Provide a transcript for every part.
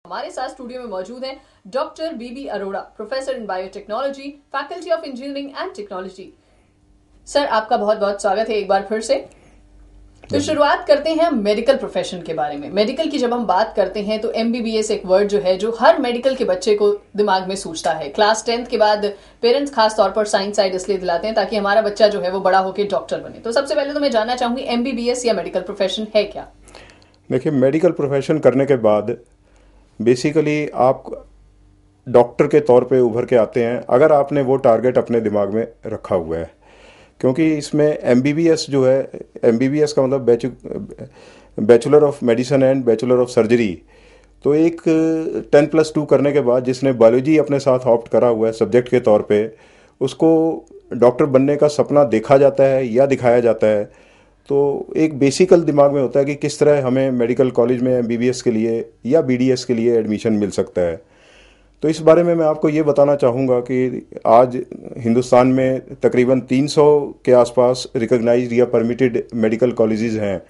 हमारे साथ स्टूडियो में मौजूद हैं doctor B B Arora, professor in biotechnology, faculty of engineering and technology. Sir, आपका बहुत बहुत स्वागत है एक बार फिर से। तो शुरुआत करते हैं मेडिकल प्रोफेशन के बारे में। मेडिकल की जब हम बात करते हैं तो एमबीबीएस एक वर्ड जो है जो हर मेडिकल के बच्चे को दिमाग में सूझता है। क्लास 10th के बाद पेरेंट्स खास तौर पर साइंस साइड इसलिए दिलाते हैं ताकि हमारा बच्चा जो है वो बड़ा होकर डॉक्टर बने। तो सबसे पहले तो मैं जानना चाहूंगी एमबीबीएस या मेडिकल प्रोफेशन है क्या? देखिए, मेडिकल प्रोफेशन करने के बाद बेसिकली आप डॉक्टर के तौर पे उभर के आते हैं अगर आपने वो टारगेट अपने दिमाग में रखा हुआ है। क्योंकि इसमें एमबीबीएस जो है, एमबीबीएस का मतलब bachelor of medicine and bachelor of surgery. तो एक 10+2 करने के बाद जिसने बायोलॉजी अपने साथ ऑप्ट करा हुआ है सब्जेक्ट के तौर पे, उसको डॉक्टर बनने का सपना देखा जाता है या दिखाया जाता है। तो एक बेसिकल दिमाग में होता है कि किस तरह हमें मेडिकल कॉलेज में एमबीबीएस के लिए या बीडीएस के लिए एडमिशन मिल सकता है। तो इस बारे में मैं आपको ये बताना चाहूँगा कि आज हिंदुस्तान में तकरीबन 300 के आसपास रिकॉग्नाइज्ड या परमिटेड मेडिकल कॉलेजेस हैं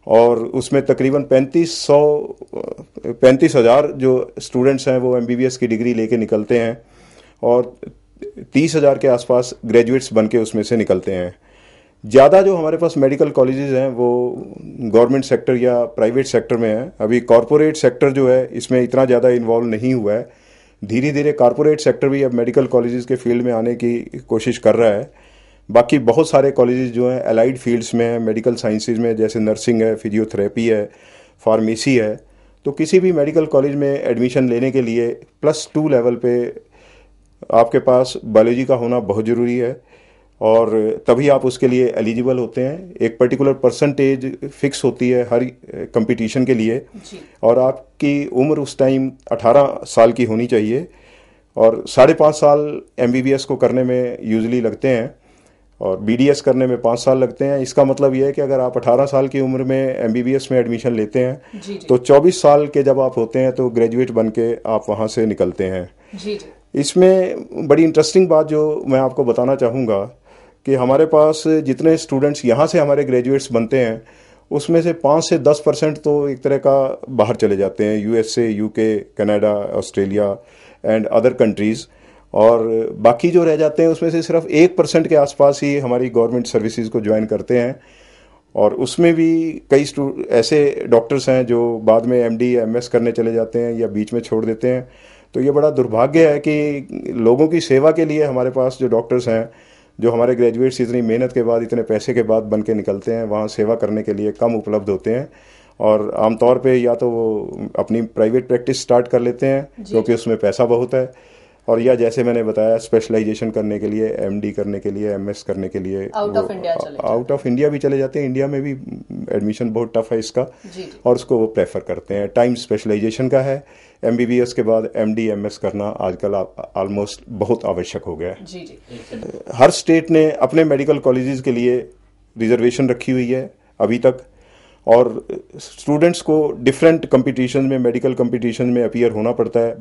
और उसमें तकरीबन 35,000 जो स्टूडेंट्स हैं वो एमबीबीएस की डिग्री लेके निकलते हैं और 30,000 के आसपास ग्रेजुएट्स बन के उसमें से निकलते हैं। ज़्यादा जो हमारे पास मेडिकल कॉलेजेस हैं वो गवर्नमेंट सेक्टर या प्राइवेट सेक्टर में है। अभी कॉरपोरेट सेक्टर जो है इसमें इतना ज़्यादा इन्वॉल्व नहीं हुआ है। धीरे धीरे कॉरपोरेट सेक्टर भी अब मेडिकल कॉलेजेस के फील्ड में आने की कोशिश कर रहा है। बाकी बहुत सारे कॉलेजेस जो हैं अलाइड फील्ड्स में हैं, मेडिकल साइंसेज में, जैसे नर्सिंग है, फिजियोथेरेपी है, फार्मेसी है। तो किसी भी मेडिकल कॉलेज में एडमिशन लेने के लिए +2 लेवल पे आपके पास बायोलॉजी का होना बहुत ज़रूरी है और तभी आप उसके लिए एलिजिबल होते हैं। एक पर्टिकुलर परसेंटेज फिक्स होती है हर कंपटीशन के लिए और आपकी उम्र उस टाइम 18 साल की होनी चाहिए और 5.5 साल एमबीबीएस को करने में यूजुअली लगते हैं और बीडीएस करने में 5 साल लगते हैं। इसका मतलब यह है कि अगर आप 18 साल की उम्र में एमबीबीएस में एडमिशन लेते हैं तो 24 साल के जब आप होते हैं तो ग्रेजुएट बन के आप वहाँ से निकलते हैं। इसमें बड़ी इंटरेस्टिंग बात जो मैं आपको बताना चाहूँगा कि हमारे पास जितने स्टूडेंट्स यहाँ से हमारे ग्रेजुएट्स बनते हैं उसमें से 5 से 10% तो एक तरह का बाहर चले जाते हैं, USA, UK, Canada, Australia and other countries. और बाकी जो रह जाते हैं उसमें से सिर्फ 1% के आसपास ही हमारी गवर्नमेंट सर्विसेज को ज्वाइन करते हैं और उसमें भी कई ऐसे डॉक्टर्स हैं जो बाद में एमडी या एमएस करने चले जाते हैं या बीच में छोड़ देते हैं। तो ये बड़ा दुर्भाग्य है कि लोगों की सेवा के लिए हमारे पास जो डॉक्टर्स हैं, जो हमारे ग्रेजुएट्स इतनी मेहनत के बाद, इतने पैसे के बाद बन के निकलते हैं, वहाँ सेवा करने के लिए कम उपलब्ध होते हैं और आमतौर पे या तो वो अपनी प्राइवेट प्रैक्टिस स्टार्ट कर लेते हैं क्योंकि उसमें पैसा बहुत है, और या जैसे मैंने बताया स्पेशलाइजेशन करने के लिए, एमडी करने के लिए, एमएस करने के लिए आउट ऑफ इंडिया भी चले जाते हैं। इंडिया में भी एडमिशन बहुत टफ है इसका और उसको वो प्रेफर करते हैं। टाइम स्पेशलाइजेशन का है। एमबीबीएस के बाद एमडी एमएस करना आजकल ऑलमोस्ट बहुत आवश्यक हो गया है। हर स्टेट ने अपने मेडिकल कॉलेजेस के लिए रिजर्वेशन रखी हुई है अभी तक और स्टूडेंट्स को डिफरेंट कंपटीशन में, मेडिकल कंपटीशन में अपीयर होना पड़ता है।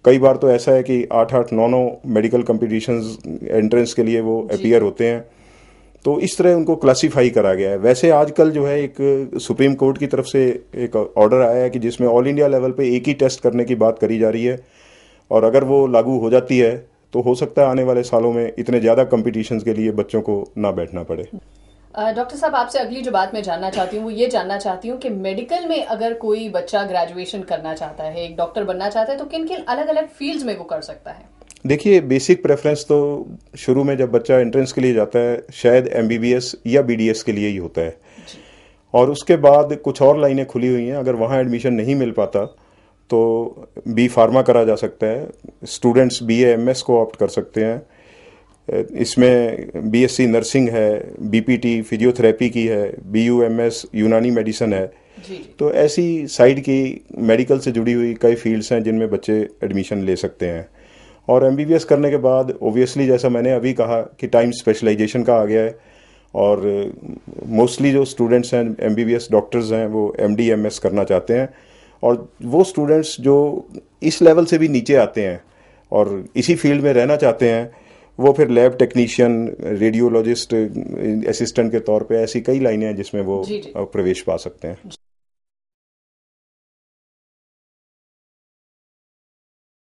कई बार तो ऐसा है कि 8-8, 9-9 मेडिकल कंपटीशंस एंट्रेंस के लिए वो अपीयर होते हैं। तो इस तरह उनको क्लासीफाई करा गया है। वैसे आजकल जो है एक सुप्रीम कोर्ट की तरफ से एक ऑर्डर आया है कि जिसमें ऑल इंडिया लेवल पे एक ही टेस्ट करने की बात करी जा रही है और अगर वो लागू हो जाती है तो हो सकता है आने वाले सालों में इतने ज़्यादा कंपटीशंस के लिए बच्चों को ना बैठना पड़े। डॉक्टर साहब, आपसे अगली जो बात मैं जानना चाहती हूँ वो ये जानना चाहती हूँ कि मेडिकल में अगर कोई बच्चा ग्रेजुएशन करना चाहता है, एक डॉक्टर बनना चाहता है, तो किन किन अलग अलग फील्ड्स में वो कर सकता है? देखिए, बेसिक प्रेफरेंस तो शुरू में जब बच्चा एंट्रेंस के लिए जाता है शायद एमबीबीएस या बीडीएस के लिए ही होता है और उसके बाद कुछ और लाइनें खुली हुई हैं। अगर वहाँ एडमिशन नहीं मिल पाता तो बी फार्मा करा जा सकता है। स्टूडेंट्स बीए एमएस को ऑप्ट कर सकते हैं। इसमें बीएससी नर्सिंग है, बीपीटी फिजियोथेरेपी की है, बीयूएमएस यूनानी मेडिसिन है। तो ऐसी साइड की मेडिकल से जुड़ी हुई कई फील्ड्स हैं जिनमें बच्चे एडमिशन ले सकते हैं। और एमबीबीएस करने के बाद ओबियसली जैसा मैंने अभी कहा कि टाइम स्पेशलाइजेशन का आ गया है और मोस्टली जो स्टूडेंट्स हैं एमबीबीएस डॉक्टर्स हैं वो एमडी एमएस करना चाहते हैं और वो स्टूडेंट्स जो इस लेवल से भी नीचे आते हैं और इसी फील्ड में रहना चाहते हैं वो फिर लैब टेक्नीशियन, रेडियोलॉजिस्ट, असिस्टेंट के तौर पे ऐसी कई लाइनें हैं जिसमें वो प्रवेश पा सकते हैं।